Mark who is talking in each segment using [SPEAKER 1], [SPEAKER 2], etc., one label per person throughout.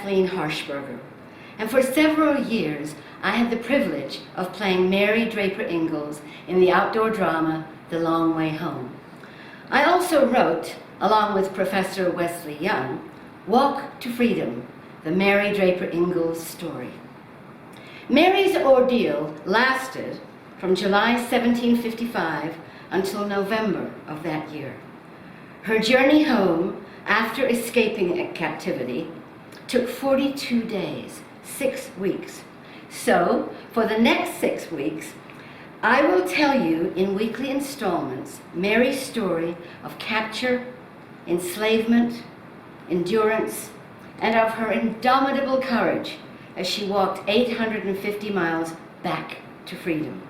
[SPEAKER 1] Kathleen Harshberger, and for several years I had the privilege of playing Mary Draper Ingles in the outdoor drama The Long Way Home. I also wrote, along with Professor Wesley Young, Walk to Freedom, the Mary Draper Ingles story. Mary's ordeal lasted from July 1755 until November of that year. Her journey home after escaping captivity took 42 days, 6 weeks. So, for the next 6 weeks, I will tell you in weekly installments Mary's story of capture, enslavement, endurance, and of her indomitable courage as she walked 850 miles back to freedom.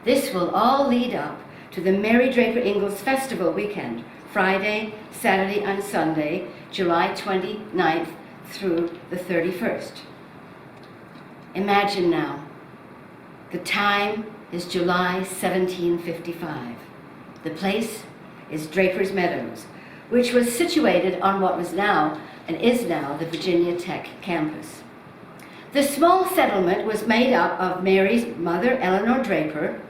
[SPEAKER 1] This will all lead up to the Mary Draper Ingles Festival weekend, Friday, Saturday, and Sunday, July 29th through the 31st. Imagine now, the time is July 1755. The place is Draper's Meadows, which was situated on what was now and is now the Virginia Tech campus. The small settlement was made up of Mary's mother, Eleanor Draper,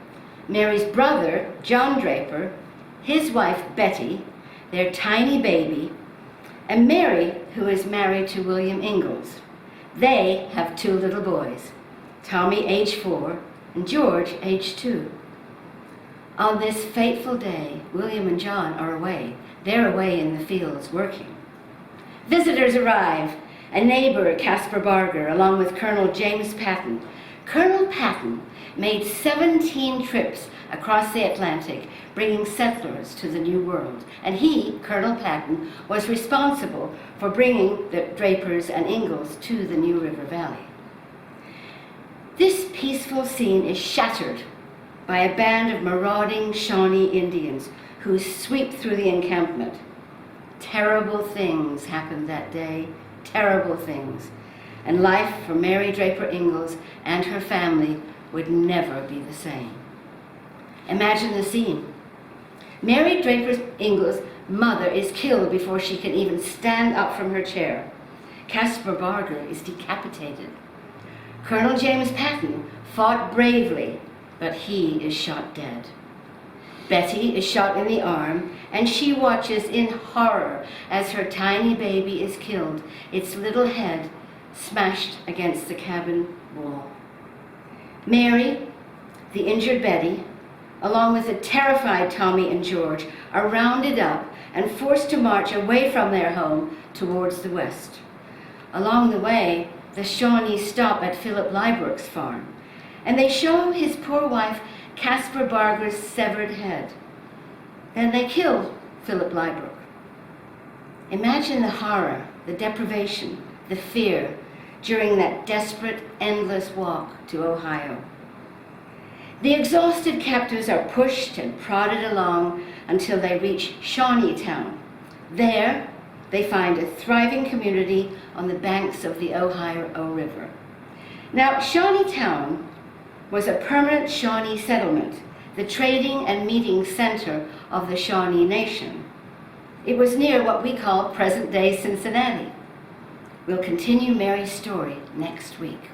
[SPEAKER 1] Mary's brother, John Draper, his wife, Betty, their tiny baby, and Mary, who is married to William Ingles. They have 2 little boys, Tommy, age 4, and George, age 2. On this fateful day, William and John are away. They're away in the fields working. Visitors arrive. A neighbor, Caspar Barger, along with Colonel James Patton. Colonel Patton made 17 trips across the Atlantic, bringing settlers to the New World. And he, Colonel Patton, was responsible for bringing the Drapers and Ingles to the New River Valley. This peaceful scene is shattered by a band of marauding Shawnee Indians who sweep through the encampment. Terrible things happened that day, terrible things, and life for Mary Draper Ingles and her family would never be the same. Imagine the scene. Mary Draper Ingles' mother is killed before she can even stand up from her chair. Caspar Barger is decapitated. Colonel James Patton fought bravely, but he is shot dead. Betty is shot in the arm, and she watches in horror as her tiny baby is killed, its little head smashed against the cabin wall. Mary, the injured Betty, along with the terrified Tommy and George, are rounded up and forced to march away from their home towards the west. Along the way, the Shawnees stop at Philip Lybrooke's farm, and they show his poor wife Caspar Barger's severed head. Then they kill Philip Lybrook. Imagine the horror, the deprivation, the fear during that desperate, endless walk to Ohio. The exhausted captives are pushed and prodded along until they reach Shawneetown. There, they find a thriving community on the banks of the Ohio River. Now, Shawneetown was a permanent Shawnee settlement, the trading and meeting center of the Shawnee Nation. It was near what we call present-day Cincinnati. We'll continue Mary's story next week.